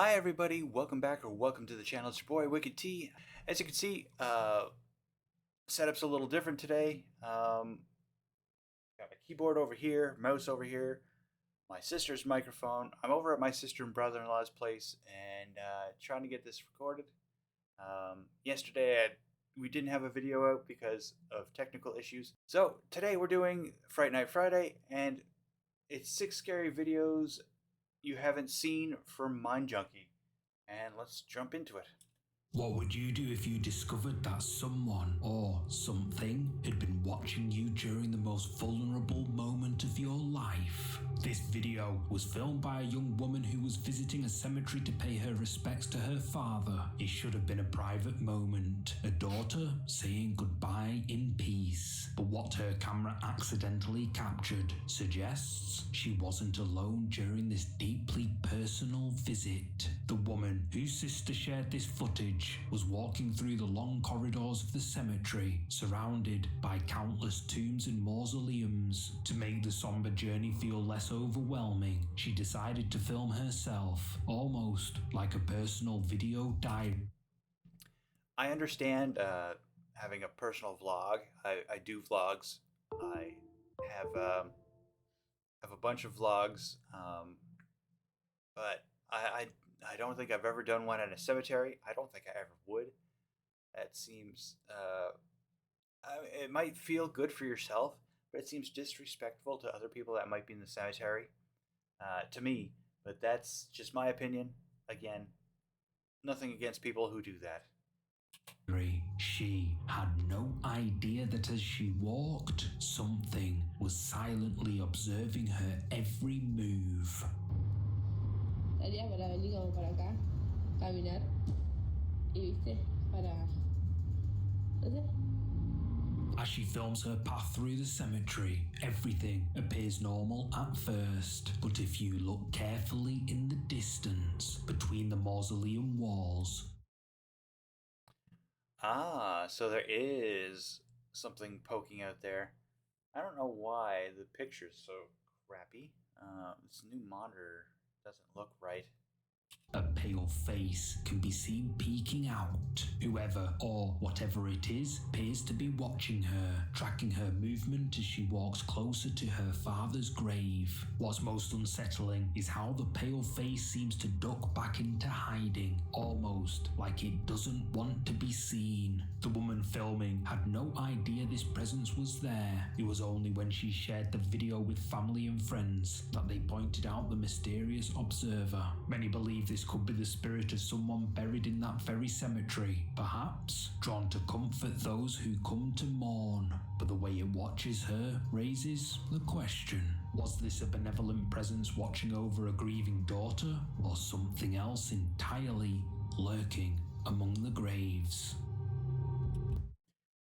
Hi everybody, welcome back or welcome to the channel. It's your boy Reactee. As you can see, setup's a little different today. Got my keyboard over here, mouse over here, my sister's microphone. I'm over at my sister and brother-in-law's place and trying to get this recorded. Yesterday we didn't have a video out because of technical issues. So today we're doing Fright Night Friday, and it's 6 scary videos you haven't seen from MINDJUNKIE, and let's jump into it. What would you do if you discovered that someone or something had been watching you during the most vulnerable moment of your life? This video was filmed by a young woman who was visiting a cemetery to pay her respects to her father. It should have been a private moment, a daughter saying goodbye in peace. But what her camera accidentally captured suggests she wasn't alone during this deeply personal visit. The woman whose sister shared this footage was walking through the long corridors of the cemetery, surrounded by countless tombs and mausoleums. To make the somber journey feel less overwhelming, she decided to film herself, almost like a personal video diary. I understand having a personal vlog. I do vlogs. I have a bunch of vlogs, but I don't think I've ever done one in a cemetery. I don't think I ever would. That seems it might feel good for yourself, but it seems disrespectful to other people that might be in the cemetery. To me, but that's just my opinion. Again, nothing against people who do that. She had no idea that as she walked, something was silently observing her every move. Salías para venir como para acá, caminar, y viste, para... no sé. As she films her path through the cemetery, everything appears normal at first, but if you look carefully in the distance between the mausoleum walls... So there is something poking out there. I don't know why the picture's so crappy. This new monitor doesn't look right. A pale face can be seen peeking out. Whoever or whatever it is appears to be watching her, tracking her movement as she walks closer to her father's grave. What's most unsettling is how the pale face seems to duck back into hiding, almost like it doesn't want to be seen. The woman filming had no idea this presence was there. It was only when she shared the video with family and friends that they pointed out the mysterious observer. Many believe this could be the spirit of someone buried in that very cemetery, perhaps drawn to comfort those who come to mourn. But the way it watches her raises the question: was this a benevolent presence watching over a grieving daughter, or something else entirely lurking among the graves?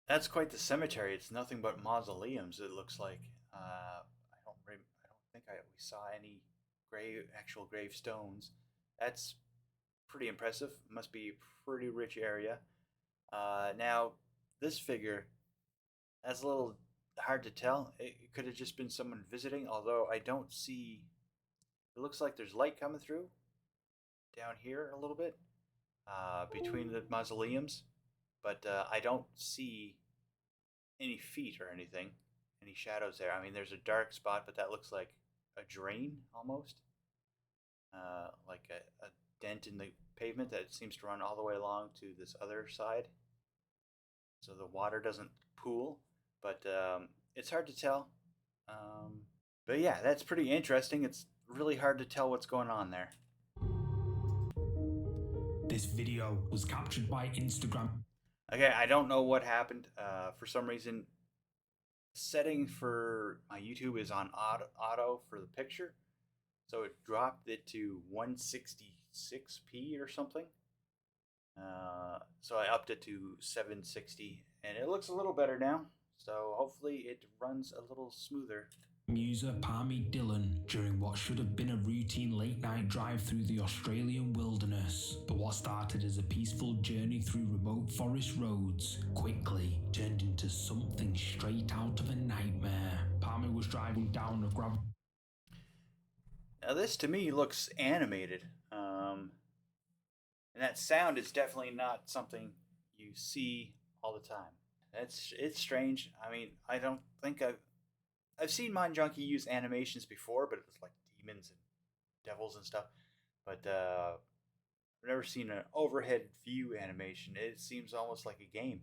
That's quite the cemetery. It's nothing but mausoleums, it looks like. I don't think we saw any actual gravestones. That's pretty impressive. Must be a pretty rich area. Now, this figure, that's a little hard to tell. It could have just been someone visiting, although I don't see... It looks like there's light coming through down here a little bit between the mausoleums, but I don't see any feet or anything, any shadows there. I mean, there's a dark spot, but that looks like a drain almost. Like a dent in the pavement that seems to run all the way along to this other side, so the water doesn't pool, but it's hard to tell. But yeah, that's pretty interesting. It's really hard to tell what's going on there. This video was captured by Instagram. Okay, I don't know what happened. For some reason, setting for my YouTube is on auto for the picture, so it dropped it to 166p or something. So I upped it to 760, and it looks a little better now. So hopefully it runs a little smoother. User Palmy Dillon during what should have been a routine late-night drive through the Australian wilderness. But what started as a peaceful journey through remote forest roads quickly turned into something straight out of a nightmare. Palmy was driving down a gravel... Now this to me looks animated. And that sound is definitely not something you see all the time. It's strange. I mean, I don't think I've seen MindJunkie use animations before, but it was like demons and devils and stuff. But I've never seen an overhead view animation. It seems almost like a game.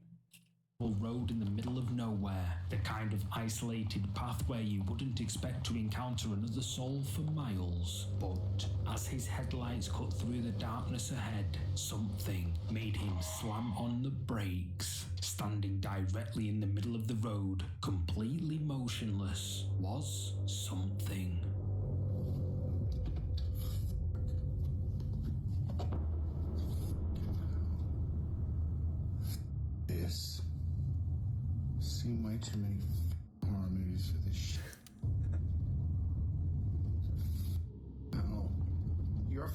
Road in the middle of nowhere, the kind of isolated path where you wouldn't expect to encounter another soul for miles. But as his headlights cut through the darkness ahead, something made him slam on the brakes. Standing directly in the middle of the road, completely motionless, was something. This. Seen way too many horror movies for this shit. Oh. You're a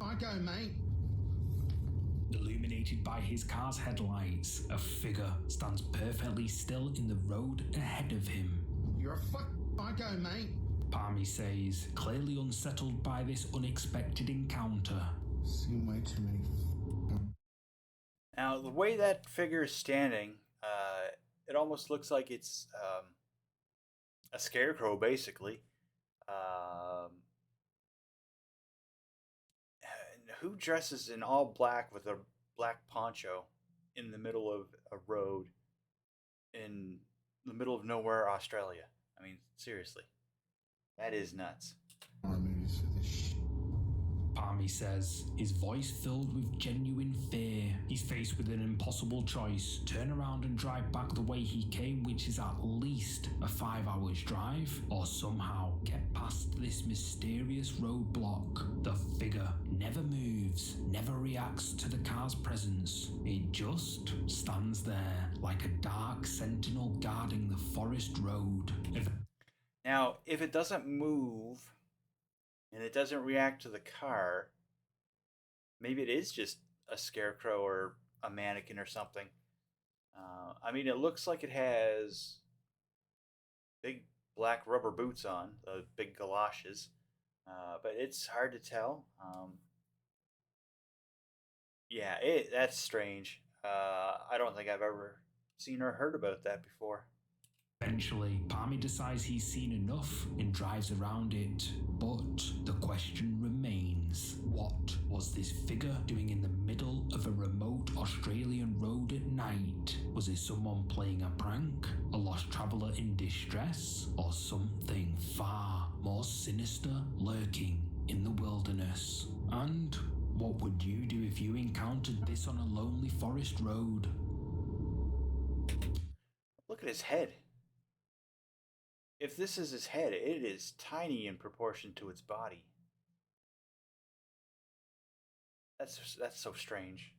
psycho, mate. Illuminated by his car's headlights, a figure stands perfectly still in the road ahead of him. You're a psycho, mate. Palmy says, clearly unsettled by this unexpected encounter. Seen way too many. Now, the way that figure is standing, it almost looks like it's a scarecrow, basically. Who dresses in all black with a black poncho in the middle of a road in the middle of nowhere, Australia? I mean, seriously. That is nuts. Horror movies for this shit. Palmy says, his voice filled with genuine fear. He's faced with an impossible choice: turn around and drive back the way he came, which is at least a 5 hours drive, or somehow get past this mysterious roadblock. The figure never moves, never reacts to the car's presence. It just stands there like a dark sentinel guarding the forest road. Now, if it doesn't move and it doesn't react to the car, maybe it is just a scarecrow or a mannequin or something. I mean, it looks like it has big black rubber boots on, big galoshes, but it's hard to tell. Yeah, that's strange. I don't think I've ever seen or heard about that before. Eventually, Palmy decides he's seen enough and drives around it. But the question remains, what was this figure doing in the middle of a remote Australian road at night? Was it someone playing a prank, a lost traveller in distress, or something far more sinister lurking in the wilderness? And what would you do if you encountered this on a lonely forest road? Look at his head. If this is his head, it is tiny in proportion to its body. That's so strange.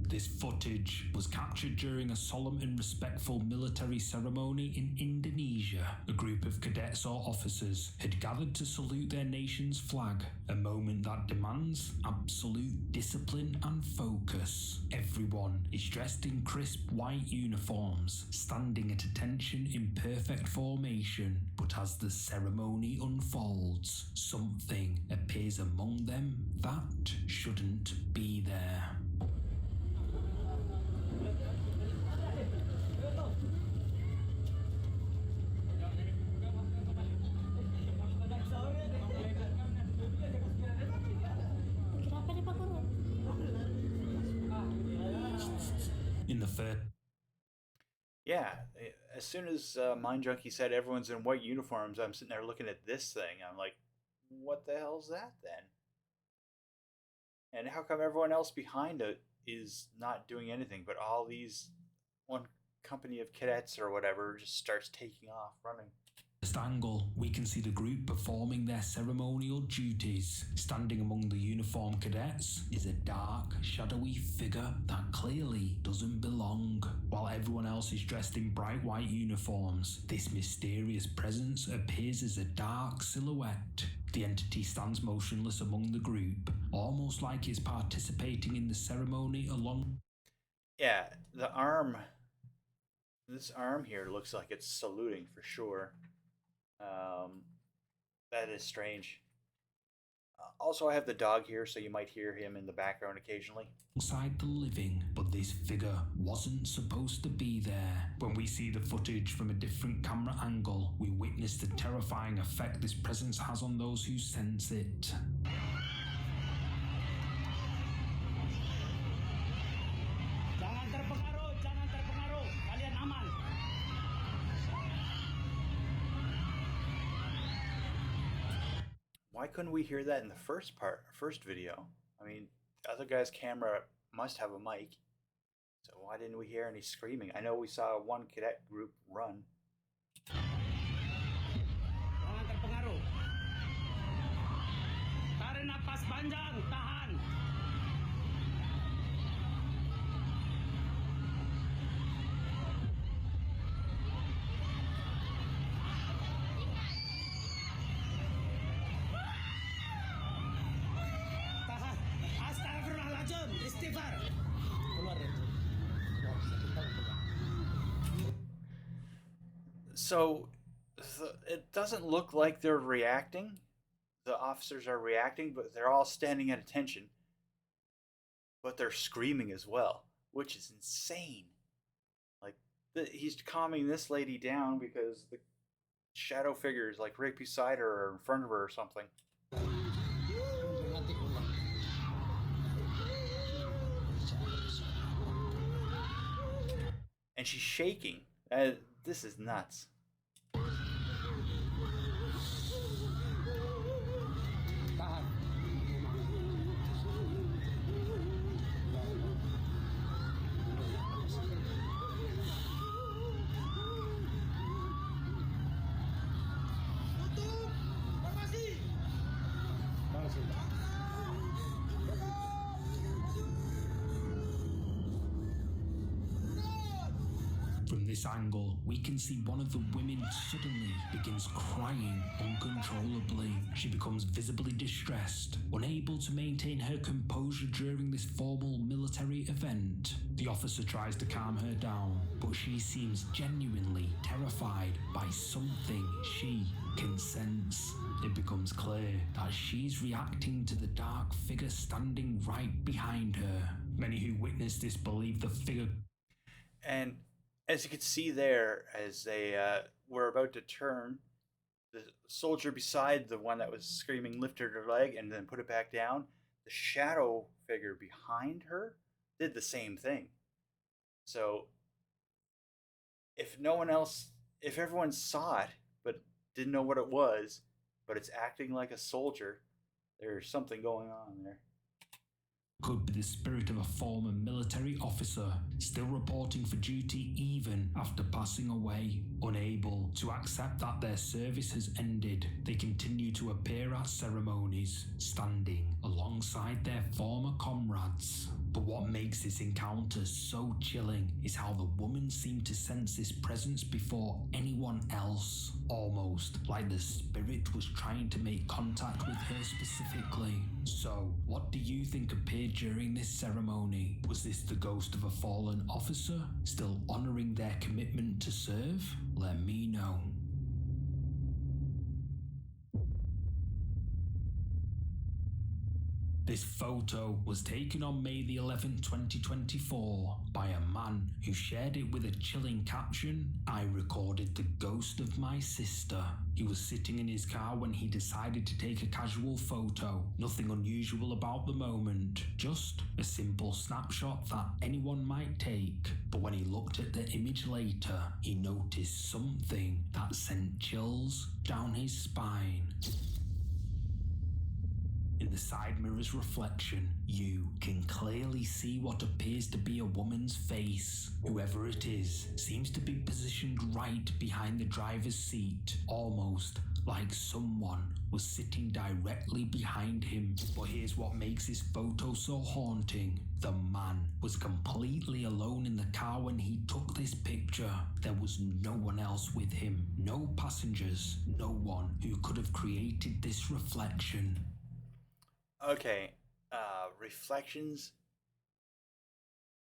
This footage was captured during a solemn and respectful military ceremony in Indonesia. A group of cadets or officers had gathered to salute their nation's flag, a moment that demands absolute discipline and focus. Everyone is dressed in crisp white uniforms, standing at attention in perfect formation, but as the ceremony unfolds, something appears among them that shouldn't be there. In the first. Yeah, as soon as MindJunkie said everyone's in white uniforms, I'm sitting there looking at this thing. I'm like, what the hell's that then? And how come everyone else behind it is not doing anything, but all these one company of cadets or whatever just starts taking off, running? First angle, we can see the group performing their ceremonial duties. Standing among the uniformed cadets is a dark, shadowy figure that clearly doesn't belong. While everyone else is dressed in bright white uniforms, this mysterious presence appears as a dark silhouette. The entity stands motionless among the group, almost like it's participating in the ceremony along. Yeah, the arm. This arm here looks like it's saluting for sure. That is strange. Also, I have the dog here, so you might hear him in the background occasionally. Inside the living, but this figure wasn't supposed to be there. When we see the footage from a different camera angle, we witness the terrifying effect this presence has on those who sense it. Jangan terpengaruh, jangan terpengaruh. Kalian aman. Why couldn't we hear that in the first video? I mean, the other guy's camera must have a mic. So why didn't we hear any screaming? I know we saw one cadet group run. Jangan terpengaruh. Tarik napas panjang, tahan. Tahan. Astagfirullahaladzim. Istighfar. Keluar dari situ. So it doesn't look like they're reacting. The officers are reacting, but they're all standing at attention. But they're screaming as well, which is insane. Like, he's calming this lady down because the shadow figures like right beside her or in front of her or something. And she's shaking. This is nuts. Tahan. From this angle, we can see one of the women suddenly begins crying uncontrollably. She becomes visibly distressed, unable to maintain her composure during this formal military event. The officer tries to calm her down, but she seems genuinely terrified by something she can sense. It becomes clear that she's reacting to the dark figure standing right behind her. Many who witness this believe the figure. And as you can see there, as they were about to turn, the soldier beside the one that was screaming lifted her leg and then put it back down. The shadow figure behind her did the same thing. So if everyone saw it but didn't know what it was, but it's acting like a soldier, there's something going on there. Could be the spirit of a former military officer still reporting for duty even after passing away. Unable to accept that their service has ended, they continue to appear at ceremonies, standing alongside their former comrades. But what makes this encounter so chilling is how the woman seemed to sense this presence before anyone else, almost like the spirit was trying to make contact with her specifically. So, what do you think appeared during this ceremony? Was this the ghost of a fallen officer, still honoring their commitment to serve? Let me know. This photo was taken on May the 11th, 2024 by a man who shared it with a chilling caption, "I recorded the ghost of my sister." He was sitting in his car when he decided to take a casual photo. Nothing unusual about the moment, just a simple snapshot that anyone might take. But when he looked at the image later, he noticed something that sent chills down his spine. In the side mirror's reflection, you can clearly see what appears to be a woman's face. Whoever it is seems to be positioned right behind the driver's seat, almost like someone was sitting directly behind him. But here's what makes this photo so haunting. The man was completely alone in the car when he took this picture. There was no one else with him, no passengers, no one who could have created this reflection. Okay, reflections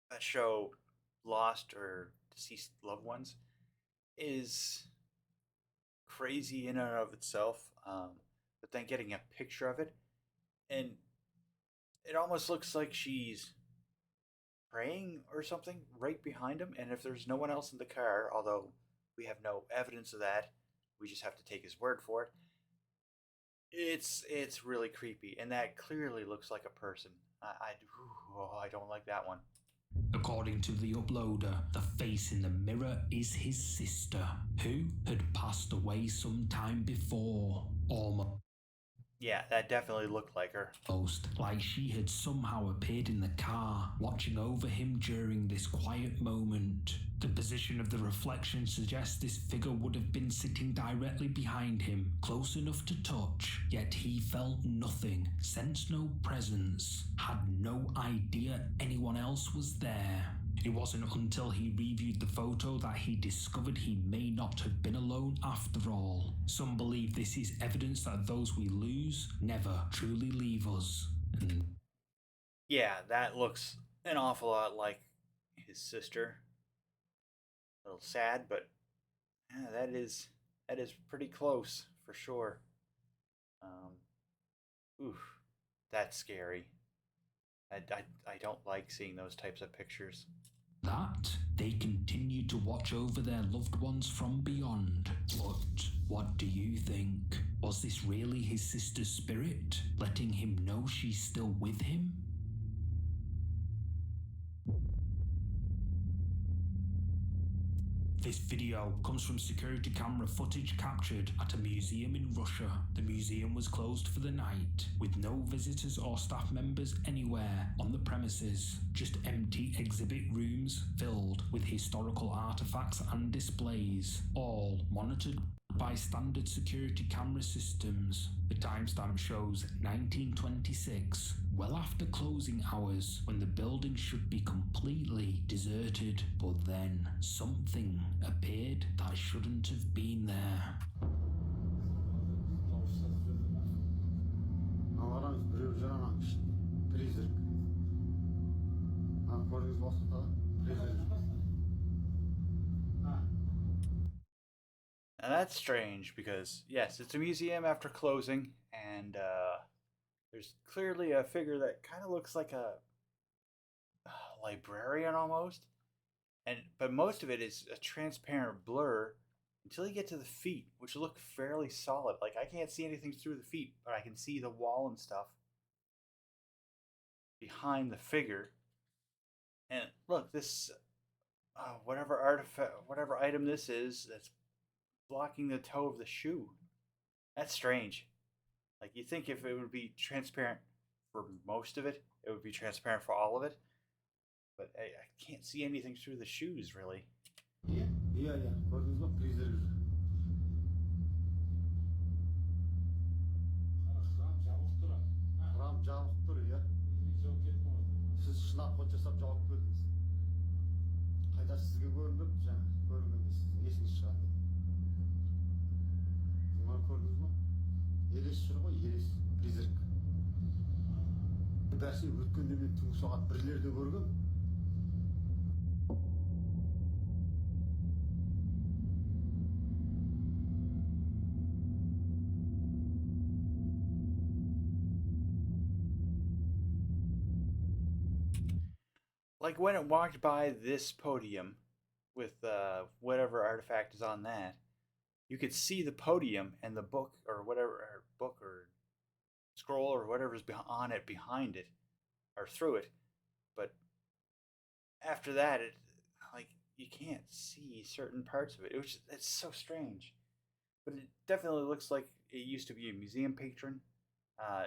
that show lost or deceased loved ones is crazy in and of itself. But then getting a picture of it, and it almost looks like she's praying or something right behind him. And if there's no one else in the car, although we have no evidence of that, we just have to take his word for it. It's really creepy, and that clearly looks like a person. I don't like that one. According to the uploader, the face in the mirror is his sister, who had passed away some time before. Yeah, that definitely looked like her. Almost like she had somehow appeared in the car, watching over him during this quiet moment. The position of the reflection suggests this figure would have been sitting directly behind him, close enough to touch, yet he felt nothing, sensed no presence, had no idea anyone else was there. It wasn't until he reviewed the photo that he discovered he may not have been alone after all. Some believe this is evidence that those we lose never truly leave us. Yeah, that looks an awful lot like his sister. A little sad, but yeah, that is pretty close for sure. Oof, that's scary. I don't like seeing those types of pictures. That they continue to watch over their loved ones from beyond. But what do you think? Was this really his sister's spirit, letting him know she's still with him? This video comes from security camera footage captured at a museum in Russia. The museum was closed for the night, with no visitors or staff members anywhere on the premises. Just empty exhibit rooms filled with historical artifacts and displays, all monitored by standard security camera systems. The timestamp shows 1926, well after closing hours, when the building should be completely deserted. But then something appeared that shouldn't have been there. And that's strange because, yes, it's a museum after closing, and there's clearly a figure that kind of looks like a librarian almost. But most of it is a transparent blur until you get to the feet, which look fairly solid. Like, I can't see anything through the feet, but I can see the wall and stuff behind the figure. And look, this whatever artifact, whatever item this is, that's blocking the toe of the shoe. That's strange. Like, you think if it would be transparent for most of it, it would be transparent for all of it. But I can't see anything through the shoes, really. Yeah. Gördünüz mü? Prizleri. Ram жабық тұр, иә. Siz шынап қот жасап жауап бердіңіз. Қайта сізге көрініп, жаңа көрінгенде сіздің есіңіз шығады. Бұны көрдіңіз мі? Елес жүр ғой, елес, призрак. Дәрсе өткенде мен түнгі сағат 1-лерде көргем. Like, when it walked by this podium with whatever artifact is on that, you could see the podium and the book or whatever, or book or scroll or whatever's on it behind it or through it. But after that, it, like, you can't see certain parts of it. It's so strange. But it definitely looks like it used to be a museum patron.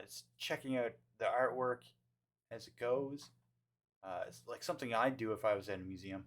It's checking out the artwork as it goes. It's like something I'd do if I was at a museum.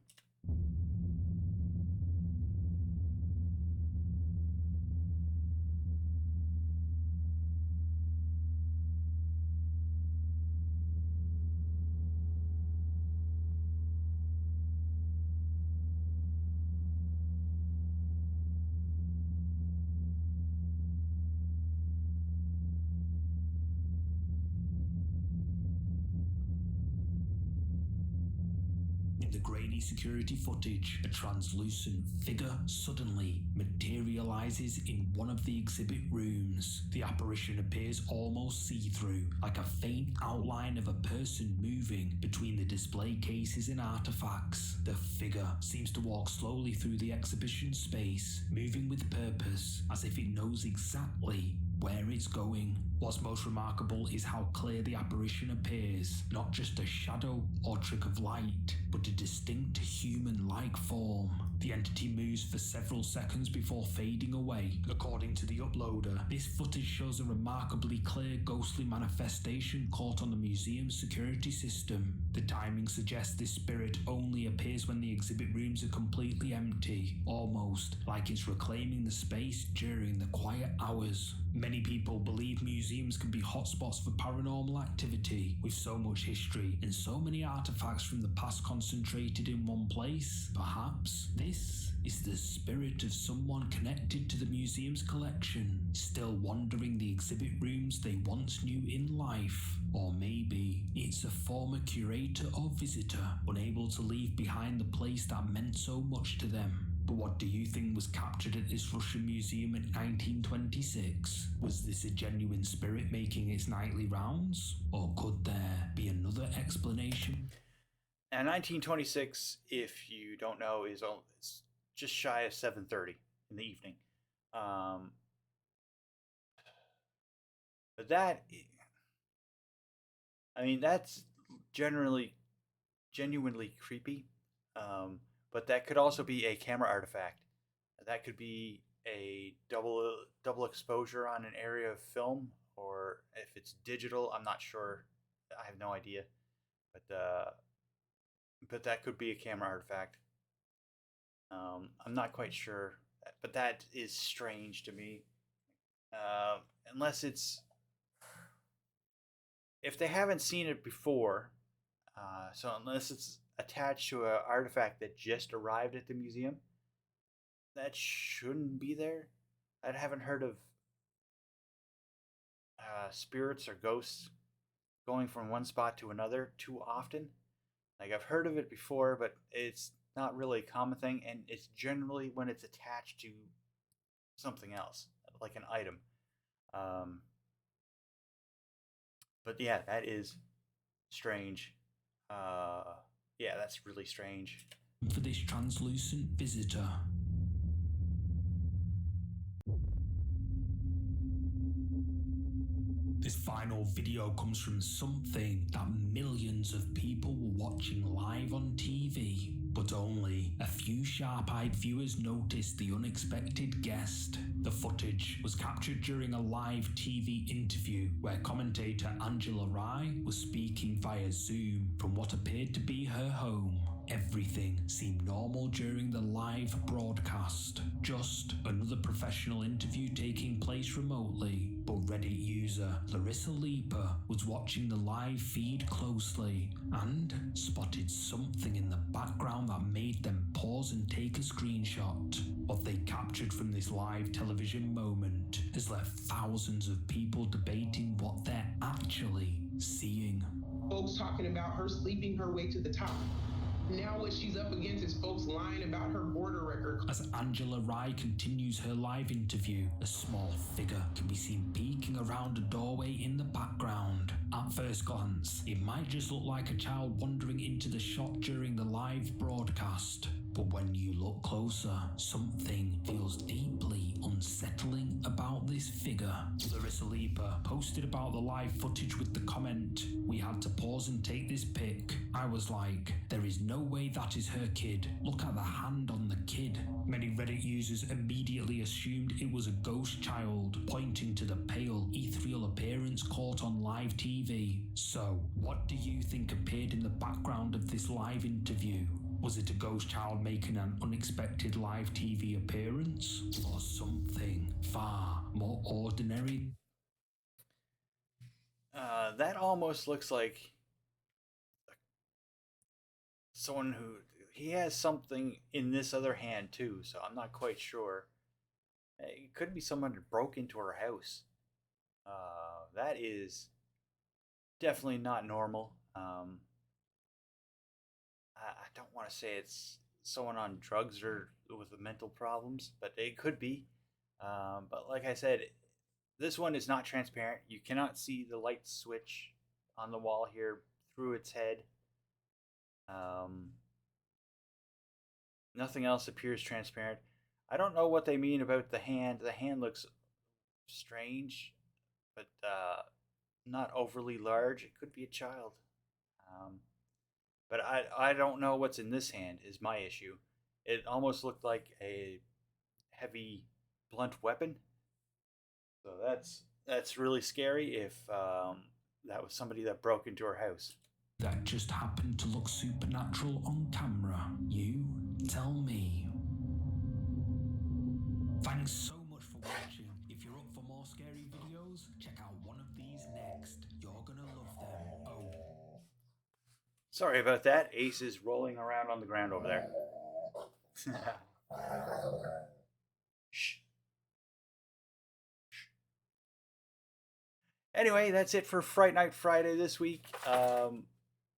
In the grainy security footage, a translucent figure suddenly materializes in one of the exhibit rooms. The apparition appears almost see-through, like a faint outline of a person moving between the display cases and artifacts. The figure seems to walk slowly through the exhibition space, moving with purpose, as if it knows exactly where it's going. What's most remarkable is how clear the apparition appears, not just a shadow or trick of light, but a distinct human-like form. The entity moves for several seconds before fading away. According to the uploader, this footage shows a remarkably clear ghostly manifestation caught on the museum's security system. The timing suggests this spirit only appears when the exhibit rooms are completely empty, almost like it's reclaiming the space during the quiet hours. Many people believe museums can be hotspots for paranormal activity. With so much history and so many artifacts from the past concentrated in one place, perhaps this is the spirit of someone connected to the museum's collection, still wandering the exhibit rooms they once knew in life. Or maybe it's a former curator or visitor, unable to leave behind the place that meant so much to them. But what do you think was captured at this Russian museum in 1926? Was this a genuine spirit making its nightly rounds? Or could there be another explanation? Now, 1926, if you don't know, it's just shy of 7:30 in the evening. But that's genuinely creepy. But that could also be a camera artifact. That could be a double exposure on an area of film, or if it's digital, I'm not sure. I have no idea. But that could be a camera artifact. I'm not quite sure, but that is strange to me. Unless if they haven't seen it before, so unless it's attached to an artifact that just arrived at the museum, that shouldn't be there. I haven't heard of spirits or ghosts going from one spot to another too often. Like, I've heard of it before, but it's not really a common thing, and it's generally when it's attached to something else, like an item. But yeah, that is strange. Yeah, that's really strange. For this translucent visitor. This final video comes from something that millions of people were watching live on TV, but only a few sharp-eyed viewers noticed the unexpected guest. The footage was captured during a live TV interview where commentator Angela Rye was speaking via Zoom from what appeared to be her home. Everything seemed normal during the live broadcast. Just another professional interview taking place remotely. But Reddit user Larissa Leaper was watching the live feed closely and spotted something in the background that made them pause and take a screenshot. What they captured from this live television moment has left thousands of people debating what they're actually seeing. Folks talking about her sleeping her way to the top. Now what she's up against is folks lying about her border record. As Angela Rye continues her live interview, a small figure can be seen peeking around a doorway in the background. At first glance, it might just look like a child wandering into the shot during the live broadcast. But when you look closer, something feels deeply unsettling about this figure. Larissa Leaper posted about the live footage with the comment, "We had to pause and take this pic. I was like, there is no way that is her kid. Look at the hand on the kid." Many Reddit users immediately assumed it was a ghost child, pointing to the pale, ethereal appearance caught on live TV. So, what do you think appeared in the background of this live interview? Was it a ghost child making an unexpected live TV appearance? Or something far more ordinary? That almost looks like someone he has something in this other hand too, so I'm not quite sure. It could be someone that broke into her house. That is definitely not normal. I don't want to say it's someone on drugs or with mental problems, but it could be. But like I said, this one is not transparent. You cannot see the light switch on the wall here through its head. Um, Nothing else appears transparent. I don't know what they mean about the hand. The hand looks strange, but not overly large. It could be a child. Um, but I don't know what's in this hand is my issue. It almost looked like a heavy, blunt weapon. So that's really scary if that was somebody that broke into her house. That just happened to look supernatural on camera. You tell me. Thanks so much for watching. If you're up for more scary videos, check out one of these next. You're gonna love them. Oh. Sorry about that. Ace is rolling around on the ground over there. Shh. Anyway, that's it for Fright Night Friday this week.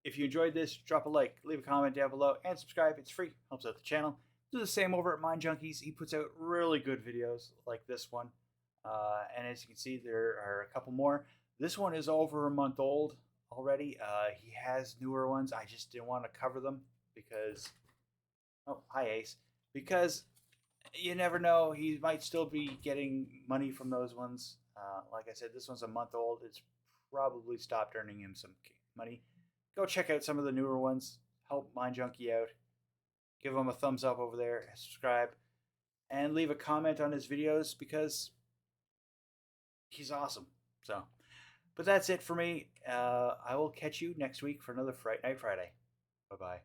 If you enjoyed this, drop a like, leave a comment down below, and subscribe. It's free. Helps out the channel. Do the same over at MindJunkies. He puts out really good videos like this one. And as you can see, there are a couple more. This one is over a month old already. He has newer ones. I just didn't want to cover them because... Oh, hi, Ace. Because you never know. He might still be getting money from those ones. Like I said, this one's a month old. It's probably stopped earning him some money. Go check out some of the newer ones. Help MindJunkie out. Give him a thumbs up over there. Subscribe. And leave a comment on his videos because he's awesome. So, but that's it for me. I will catch you next week for another Fright Night Friday. Bye-bye.